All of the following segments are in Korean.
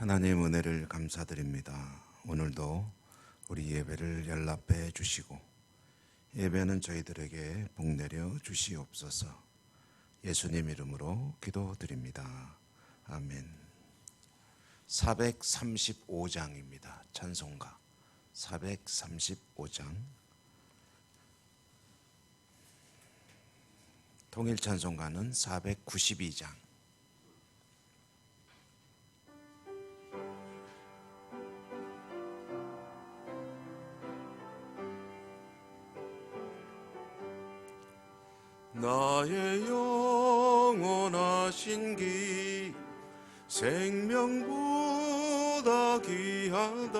하나님 은혜를 감사드립니다. 오늘도 우리 예배를 연락해 주시고 예배는 저희들에게 복내려 주시옵소서. 예수님 이름으로 기도드립니다. 아멘. 435장입니다. 찬송가 435장. 통일 찬송가는 492장. 나의 영원하신 기 생명보다 귀하다.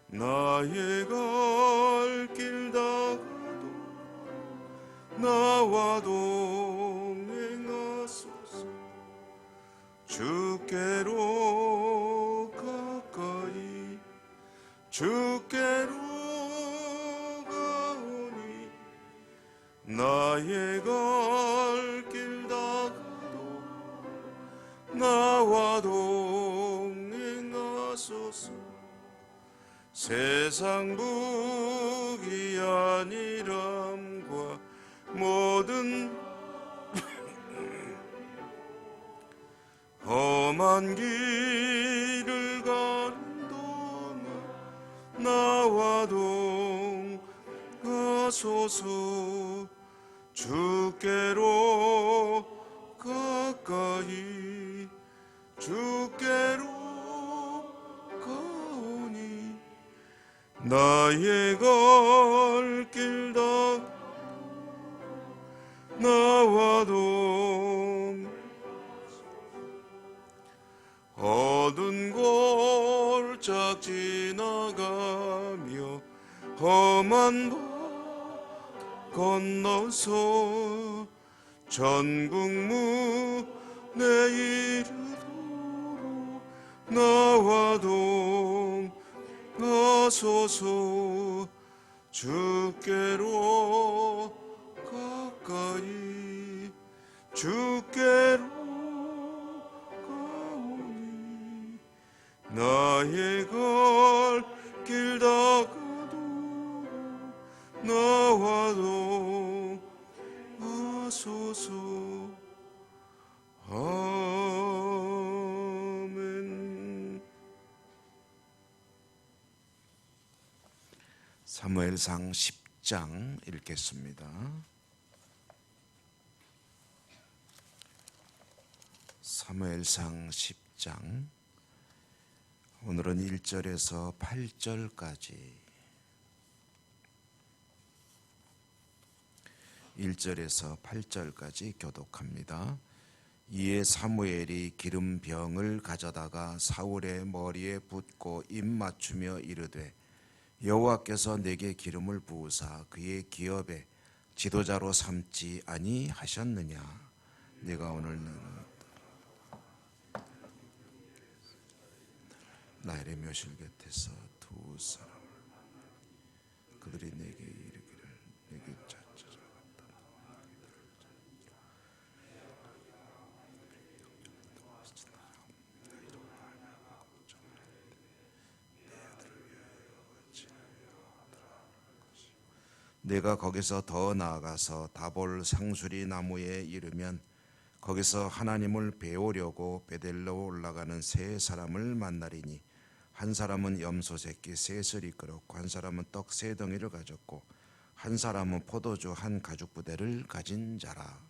나의 갈 길 다가도 나와 동행하소서. 주께로 가까이 주께로 나의 갈 길 다가도 나와 동행하소서. 세상 부귀한이람과 모든 험한 길을 가는 동안 나와 동행하소서. 주께로 가까이 주께로 가오니 나의 갈 길 다 나와 동 어두운 골짝 지나가며 험한 길 건너서 전국 문에 이르도록 나와 동행하소서. 주께로 가까이 주께로 가오니 나의 갈 길 다가도 나와 동행하소서. 아멘. 사무엘상 10장 읽겠습니다. 사무엘상 10장. 오늘은 1절에서 8절까지 1절에서 8절까지 교독합니다. 이에 사무엘이 기름병을 가져다가 사울의 머리에 붓고 입 맞추며 이르되 여호와께서 내게 기름을 부으사 그의 기업의 지도자로 삼지 아니하셨느냐. 내가 오늘 나일의 묘실 곁에서 두 사람 그들이 내게 이르기를 내게 내가 거기서 더 나아가서 다볼 상수리 나무에 이르면 거기서 하나님을 배우려고 베델로 올라가는 세 사람을 만나리니 한 사람은 염소 새끼 셋을 이끌었고 한 사람은 떡 세 덩이를 가졌고 한 사람은 포도주 한 가죽 부대를 가진 자라.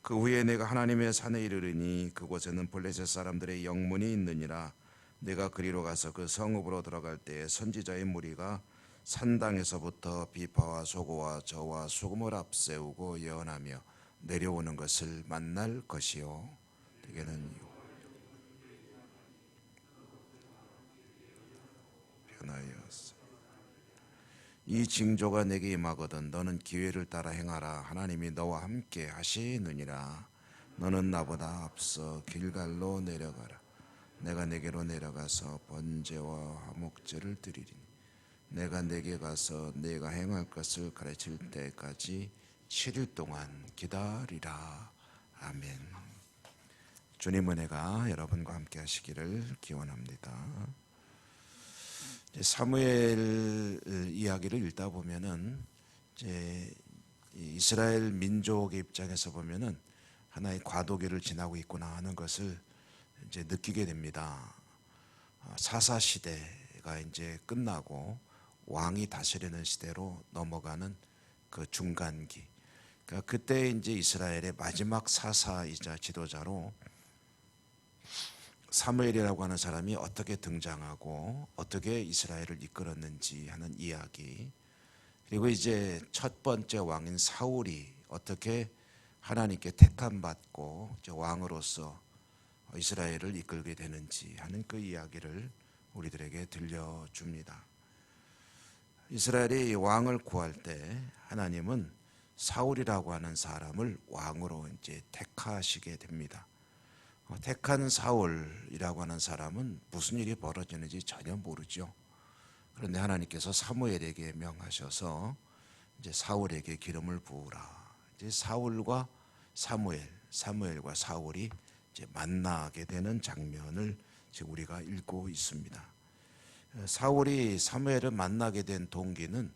그 후에 내가 하나님의 산에 이르르니 그곳에는 블레셋 사람들의 영문이 있느니라. 내가 그리로 가서 그 성읍으로 들어갈 때에 선지자의 무리가 산당에서부터 비파와 소고와 저와 수금을 앞세우고 예언하며 내려오는 것을 만날 것이요. 대개는 변하였어. 이 징조가 내게 임하거든 너는 기회를 따라 행하라. 하나님이 너와 함께 하시느니라. 너는 나보다 앞서 길갈로 내려가라. 내가 내게로 내려가서 번제와 화목제를 드리리니 내가 내게 가서 내가 행할 것을 가르칠 때까지 7일 동안 기다리라. 아멘. 주님 은혜가 여러분과 함께 하시기를 기원합니다. 사무엘 이야기를 읽다 보면은 이제 이스라엘 민족의 입장에서 보면은 하나의 과도기를 지나고 있구나 하는 것을 이제 느끼게 됩니다. 사사 시대가 이제 끝나고 왕이 다스리는 시대로 넘어가는 그 중간기. 그러니까 그때 이제 이스라엘의 마지막 사사이자 지도자로 사무엘이라고 하는 사람이 어떻게 등장하고 어떻게 이스라엘을 이끌었는지 하는 이야기. 그리고 이제 첫 번째 왕인 사울이 어떻게 하나님께 택함 받고 왕으로서 이스라엘을 이끌게 되는지 하는 그 이야기를 우리들에게 들려줍니다. 이스라엘이 왕을 구할 때 하나님은 사울이라고 하는 사람을 왕으로 이제 택하시게 됩니다. 택한 사울이라고 하는 사람은 무슨 일이 벌어지는지 전혀 모르죠. 그런데 하나님께서 사무엘에게 명하셔서 이제 사울에게 기름을 부으라. 이제 사울과 사무엘과 사울이 이제 만나게 되는 장면을 지금 우리가 읽고 있습니다. 사울이 사무엘을 만나게 된 동기는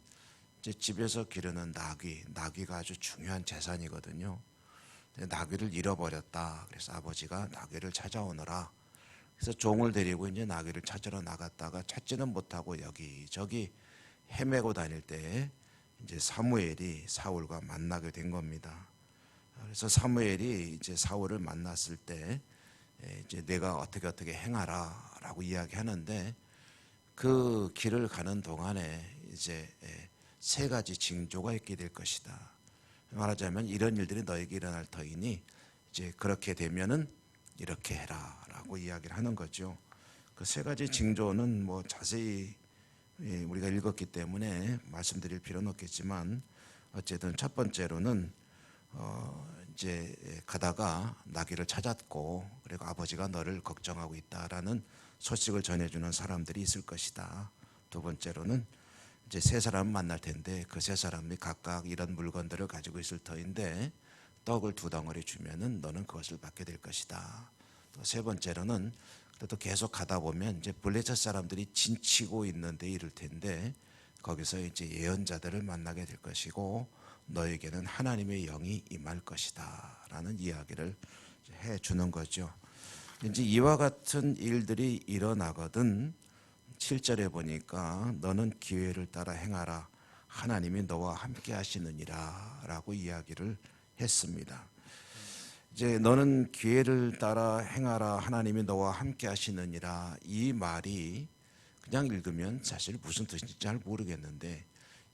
이제 집에서 기르는 나귀가 아주 중요한 재산이거든요. 나귀를 잃어버렸다. 그래서 아버지가 나귀를 찾아오너라. 그래서 종을 데리고 이제 나귀를 찾으러 나갔다가 찾지는 못하고 여기저기 헤매고 다닐 때 이제 사무엘이 사울과 만나게 된 겁니다. 그래서 사무엘이 이제 사울을 만났을 때 이제 내가 어떻게 행하라라고 이야기하는데 그 길을 가는 동안에 이제 세 가지 징조가 있게 될 것이다. 말하자면 이런 일들이 너에게 일어날 터이니 이제 그렇게 되면은 이렇게 해라라고 이야기를 하는 거죠. 그 세 가지 징조는 뭐 자세히 우리가 읽었기 때문에 말씀드릴 필요는 없겠지만 어쨌든 첫 번째로는 이제 가다가 나귀를 찾았고 그리고 아버지가 너를 걱정하고 있다라는 소식을 전해주는 사람들이 있을 것이다. 두 번째로는 이제 세 사람 만날 텐데 그 세 사람이 각각 이런 물건들을 가지고 있을 터인데 떡을 2덩어리 주면은 너는 그것을 받게 될 것이다. 또 세 번째로는 또 계속 가다 보면 이제 블레셋 사람들이 진치고 있는데 이를 텐데 거기서 이제 예언자들을 만나게 될 것이고 너에게는 하나님의 영이 임할 것이다라는 이야기를 해 주는 거죠. 이제 이와 같은 일들이 일어나거든 7절에 보니까 너는 기회를 따라 행하라 하나님이 너와 함께 하시느니라 라고 이야기를 했습니다. 이제 너는 기회를 따라 행하라 하나님이 너와 함께 하시느니라 이 말이 그냥 읽으면 사실 무슨 뜻인지 잘 모르겠는데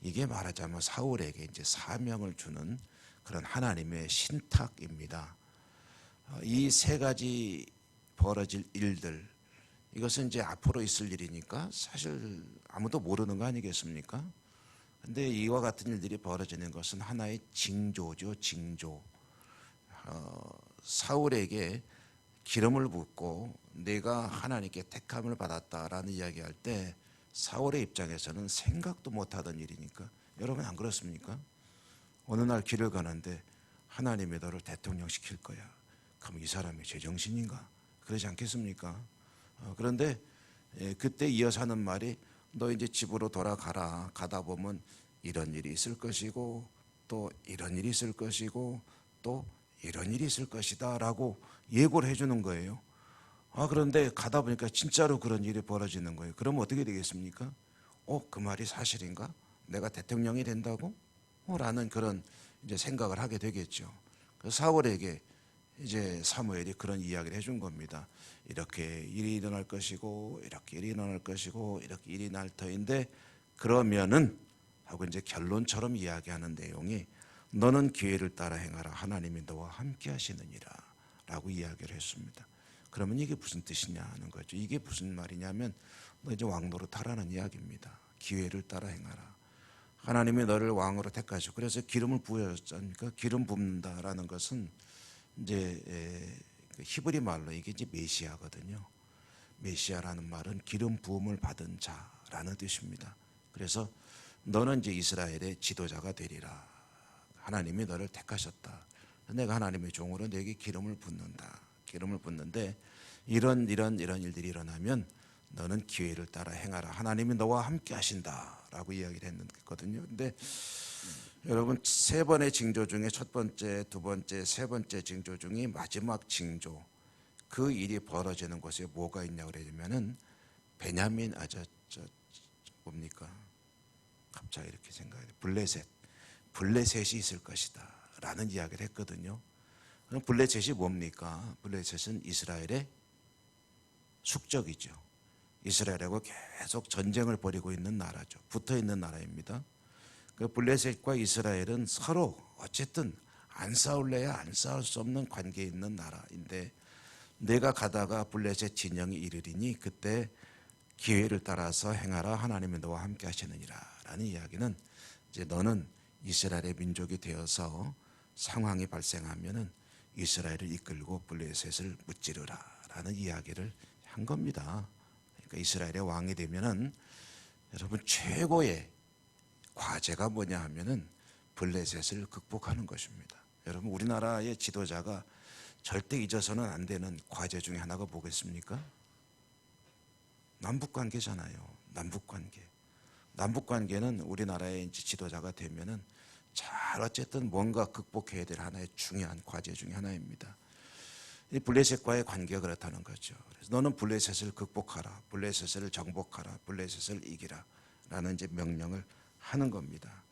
이게 말하자면 사울에게 이제 사명을 주는 그런 하나님의 신탁입니다. 이 세 가지 벌어질 일들 이것은 이제 앞으로 있을 일이니까 사실 아무도 모르는 거 아니겠습니까? 근데 이와 같은 일들이 벌어지는 것은 하나의 징조죠, 징조. 사울에게 기름을 붓고 내가 하나님께 택함을 받았다라는 이야기할 때 사울의 입장에서는 생각도 못하던 일이니까 여러분 안 그렇습니까? 어느 날 길을 가는데 하나님이 너를 대통령 시킬 거야. 그럼 이 사람이 제정신인가? 그러지 않겠습니까? 그런데 그때 이어서 하는 말이 너 이제 집으로 돌아가라. 가다 보면 이런 일이 있을 것이고 또 이런 일이 있을 것이고 또 이런 일이 있을 것이다 라고 예고를 해주는 거예요. 그런데 가다 보니까 진짜로 그런 일이 벌어지는 거예요. 그럼 어떻게 되겠습니까? 그 말이 사실인가? 내가 대통령이 된다고? 라는 그런 이제 생각을 하게 되겠죠. 그래서 사울에게 이제 사무엘이 그런 이야기를 해준 겁니다. 이렇게 일이 일어날 것이고 이렇게 일이 일어날 것이고 이렇게 일이 날 터인데 그러면은 하고 이제 결론처럼 이야기하는 내용이 너는 기회를 따라 행하라 하나님이 너와 함께 하시느니라 라고 이야기를 했습니다. 그러면 이게 무슨 뜻이냐 하는 거죠. 이게 무슨 말이냐면 너 이제 왕노릇 하라는 이야기입니다. 기회를 따라 행하라. 하나님이 너를 왕으로 택하시고 그래서 기름을 부으셨으니까 기름 붓는다라는 것은 이제 히브리 말로 이게 이제 메시아거든요. 메시아라는 말은 기름 부음을 받은 자라는 뜻입니다. 그래서 너는 이제 이스라엘의 지도자가 되리라. 하나님이 너를 택하셨다. 내가 하나님의 종으로 너에게 기름을 붓는다. 기름을 붓는데 이런 일들이 일어나면 너는 기회를 따라 행하라. 하나님이 너와 함께 하신다라고 이야기를 했거든요. 근데 여러분, 세 번의 징조 중에 첫 번째, 두 번째, 세 번째 징조 중에 마지막 징조, 그 일이 벌어지는 곳에 뭐가 있냐고 그러면은 베냐민 뭡니까? 갑자기 이렇게 생각해요. 블레셋이 있을 것이다 라는 이야기를 했거든요. 그럼 블레셋이 뭡니까? 블레셋은 이스라엘의 숙적이죠. 이스라엘하고 계속 전쟁을 벌이고 있는 나라죠. 붙어 있는 나라입니다. 그 블레셋과 이스라엘은 서로 어쨌든 안 싸울래야 안 싸울 수 없는 관계에 있는 나라인데, 내가 가다가 블레셋 진영이 이르리니 그때 기회를 따라서 행하라. 하나님이 너와 함께 하시느니라 라는 이야기는, 이제 너는 이스라엘의 민족이 되어서 상황이 발생하면은 이스라엘을 이끌고 블레셋을 무찌르라 라는 이야기를 한 겁니다. 그러니까 이스라엘의 왕이 되면은 여러분, 최고의 과제가 뭐냐 하면은 블레셋을 극복하는 것입니다. 여러분, 우리나라의 지도자가 절대 잊어서는 안 되는 과제 중에 하나가 뭐겠습니까? 남북관계잖아요. 남북관계는 우리나라의 지도자가 되면은 잘 어쨌든 뭔가 극복해야 될 하나의 중요한 과제 중에 하나입니다. 이 블레셋과의 관계가 그렇다는 거죠. 그래서 너는 블레셋을 극복하라, 블레셋을 정복하라, 블레셋을 이기라 라는 이제 명령을 하는 겁니다.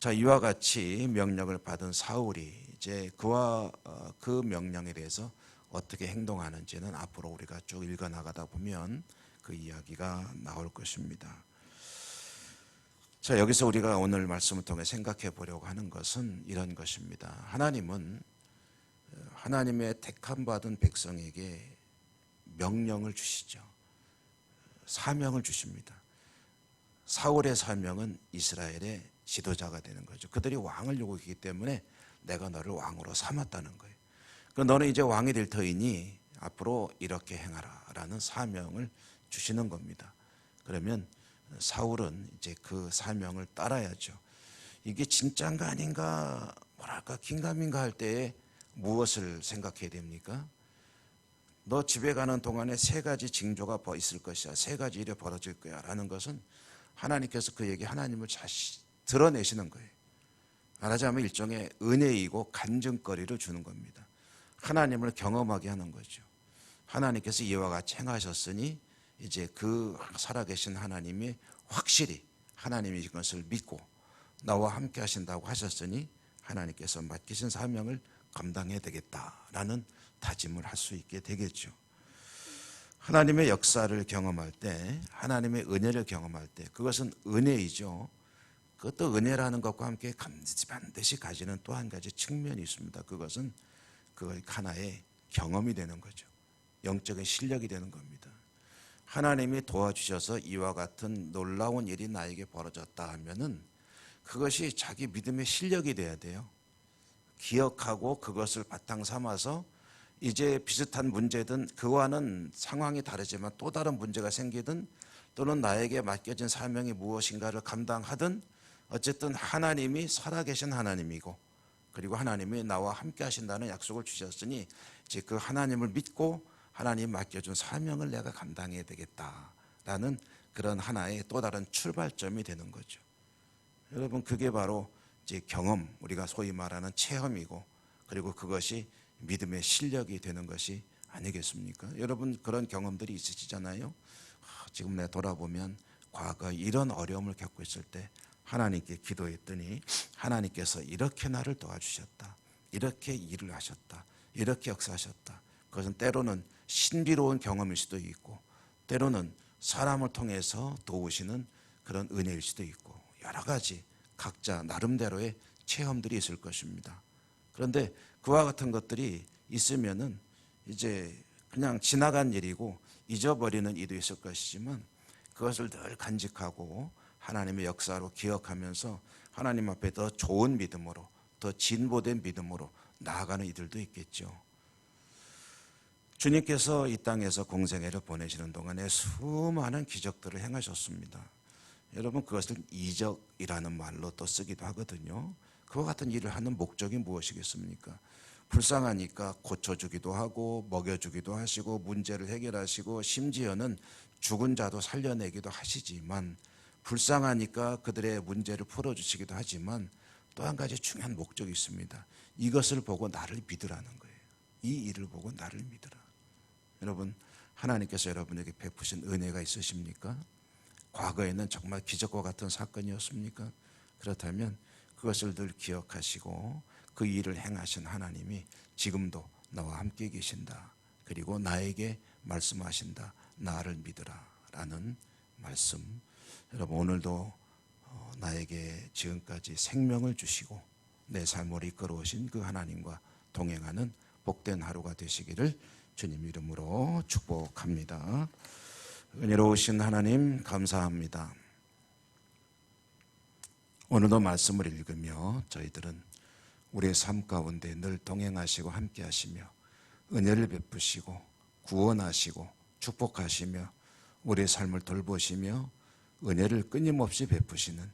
자, 이와 같이 명령을 받은 사울이 이제 그와 그 명령에 대해서 어떻게 행동하는지는 앞으로 우리가 쭉 읽어 나가다 보면 그 이야기가 나올 것입니다. 자, 여기서 우리가 오늘 말씀을 통해 생각해 보려고 하는 것은 이런 것입니다. 하나님은 하나님의 택함 받은 백성에게 명령을 주시죠. 사명을 주십니다. 사울의 사명은 이스라엘의 지도자가 되는 거죠. 그들이 왕을 요구했기 때문에 내가 너를 왕으로 삼았다는 거예요. 너는 이제 왕이 될 터이니 앞으로 이렇게 행하라 라는 사명을 주시는 겁니다. 그러면 사울은 이제 그 사명을 따라야죠. 이게 진짜인가 아닌가, 뭐랄까 긴가민가 할 때에 무엇을 생각해야 됩니까? 너 집에 가는 동안에 세 가지 징조가 있을 것이야, 세 가지 일이 벌어질 거야 라는 것은 하나님께서 그에게 하나님을 드러내시는 거예요. 말하자면 일종의 은혜이고 간증거리를 주는 겁니다. 하나님을 경험하게 하는 거죠. 하나님께서 이와 같이 행하셨으니 이제 그 살아계신 하나님이 확실히 하나님이 이것을 믿고 나와 함께 하신다고 하셨으니 하나님께서 맡기신 사명을 감당해야 되겠다라는 다짐을 할 수 있게 되겠죠. 하나님의 역사를 경험할 때, 하나님의 은혜를 경험할 때, 그것은 은혜이죠. 그것도 은혜라는 것과 함께 반드시 가지는 또 한 가지 측면이 있습니다. 그것은 그걸 하나의 경험이 되는 거죠. 영적인 실력이 되는 겁니다. 하나님이 도와주셔서 이와 같은 놀라운 일이 나에게 벌어졌다 하면은 그것이 자기 믿음의 실력이 돼야 돼요. 기억하고 그것을 바탕 삼아서 이제 비슷한 문제든 그와는 상황이 다르지만 또 다른 문제가 생기든 또는 나에게 맡겨진 사명이 무엇인가를 감당하든 어쨌든 하나님이 살아계신 하나님이고 그리고 하나님이 나와 함께 하신다는 약속을 주셨으니 이제 그 하나님을 믿고 하나님 맡겨준 사명을 내가 감당해야 되겠다라는 그런 하나의 또 다른 출발점이 되는 거죠. 여러분, 그게 바로 이제 경험, 우리가 소위 말하는 체험이고 그리고 그것이 믿음의 실력이 되는 것이 아니겠습니까? 여러분, 그런 경험들이 있으시잖아요. 지금 내가 돌아보면 과거에 이런 어려움을 겪고 있을 때 하나님께 기도했더니 하나님께서 이렇게 나를 도와주셨다, 이렇게 일을 하셨다, 이렇게 역사하셨다. 그것은 때로는 신비로운 경험일 수도 있고 때로는 사람을 통해서 도우시는 그런 은혜일 수도 있고 여러 가지 각자 나름대로의 체험들이 있을 것입니다. 그런데 그와 같은 것들이 있으면은 이제 그냥 지나간 일이고 잊어버리는 일도 있을 것이지만 그것을 늘 간직하고 하나님의 역사로 기억하면서 하나님 앞에 더 좋은 믿음으로, 더 진보된 믿음으로 나아가는 이들도 있겠죠. 주님께서 이 땅에서 공생애를 보내시는 동안에 수많은 기적들을 행하셨습니다. 여러분, 그것을 이적이라는 말로 또 쓰기도 하거든요. 그와 같은 일을 하는 목적이 무엇이겠습니까? 불쌍하니까 고쳐주기도 하고 먹여주기도 하시고 문제를 해결하시고 심지어는 죽은 자도 살려내기도 하시지만, 불쌍하니까 그들의 문제를 풀어주시기도 하지만 또 한 가지 중요한 목적이 있습니다. 이것을 보고 나를 믿으라는 거예요. 이 일을 보고 나를 믿으라. 여러분, 하나님께서 여러분에게 베푸신 은혜가 있으십니까? 과거에는 정말 기적과 같은 사건이었습니까? 그렇다면 그것을 늘 기억하시고 그 일을 행하신 하나님이 지금도 나와 함께 계신다. 그리고 나에게 말씀하신다. 나를 믿으라 라는 말씀. 여러분, 오늘도 나에게 지금까지 생명을 주시고 내 삶을 이끌어오신 그 하나님과 동행하는 복된 하루가 되시기를 주님 이름으로 축복합니다. 은혜로우신 하나님 감사합니다. 오늘도 말씀을 읽으며 저희들은 우리의 삶 가운데 늘 동행하시고 함께 하시며 은혜를 베푸시고 구원하시고 축복하시며 우리의 삶을 돌보시며 은혜를 끊임없이 베푸시는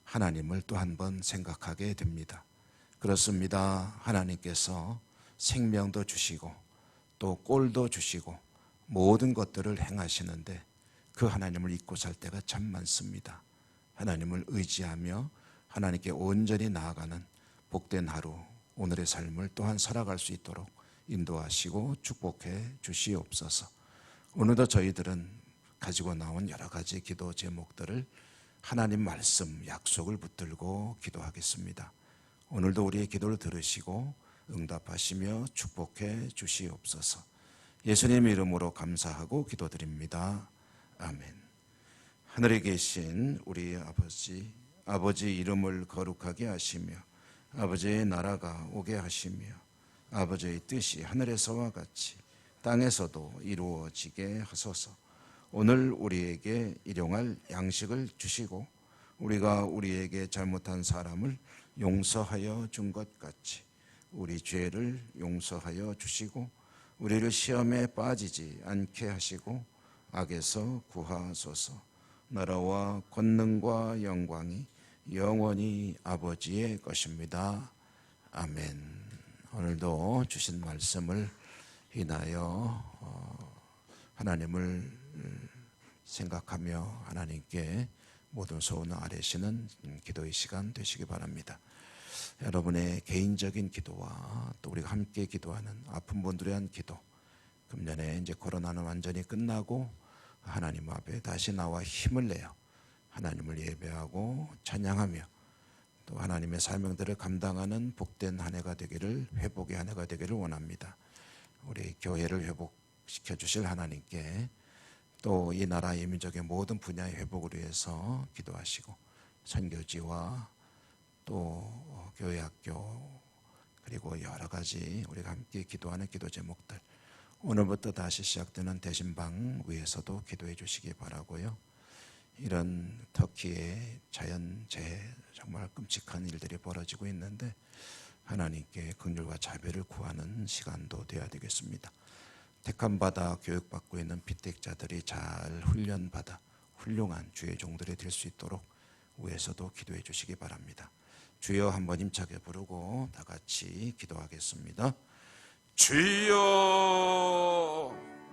하나님을 또 한 번 생각하게 됩니다. 그렇습니다. 하나님께서 생명도 주시고 또 꼴도 주시고 모든 것들을 행하시는데 그 하나님을 잊고 살 때가 참 많습니다. 하나님을 의지하며 하나님께 온전히 나아가는 복된 하루, 오늘의 삶을 또한 살아갈 수 있도록 인도하시고 축복해 주시옵소서. 오늘도 저희들은 가지고 나온 여러 가지 기도 제목들을 하나님 말씀, 약속을 붙들고 기도하겠습니다. 오늘도 우리의 기도를 들으시고 응답하시며 축복해 주시옵소서. 예수님 이름으로 감사하고 기도드립니다. 아멘. 하늘에 계신 우리 아버지 이름을 거룩하게 하시며 아버지의 나라가 오게 하시며 아버지의 뜻이 하늘에서와 같이 땅에서도 이루어지게 하소서. 오늘 우리에게 일용할 양식을 주시고 우리가 우리에게 잘못한 사람을 용서하여 준 것 같이 우리 죄를 용서하여 주시고 우리를 시험에 빠지지 않게 하시고 악에서 구하소서. 나라와 권능과 영광이 영원히 아버지의 것입니다. 아멘. 오늘도 주신 말씀을 인하여 하나님을 생각하며 하나님께 모든 소원을 아뢰시는 기도의 시간 되시기 바랍니다. 여러분의 개인적인 기도와 또 우리가 함께 기도하는 아픈 분들에 대한 기도, 금년에 이제 코로나는 완전히 끝나고 하나님 앞에 다시 나와 힘을 내어 하나님을 예배하고 찬양하며 또 하나님의 사명들을 감당하는 복된 한 해가 되기를, 회복의 한 해가 되기를 원합니다. 우리 교회를 회복시켜 주실 하나님께 또 이 나라의 민족의 모든 분야의 회복을 위해서 기도하시고 선교지와 또 교회 학교 그리고 여러 가지 우리가 함께 기도하는 기도 제목들, 오늘부터 다시 시작되는 대신방 위에서도 기도해 주시기 바라고요. 이런 터키의 자연재해, 정말 끔찍한 일들이 벌어지고 있는데 하나님께 긍휼과 자비를 구하는 시간도 되어야 되겠습니다. 택함받아 교육받고 있는 피택자들이 잘 훈련받아 훌륭한 주의 종들이 될 수 있도록 위에서도 기도해 주시기 바랍니다. 주여 한번 힘차게 부르고 다 같이 기도하겠습니다. 주여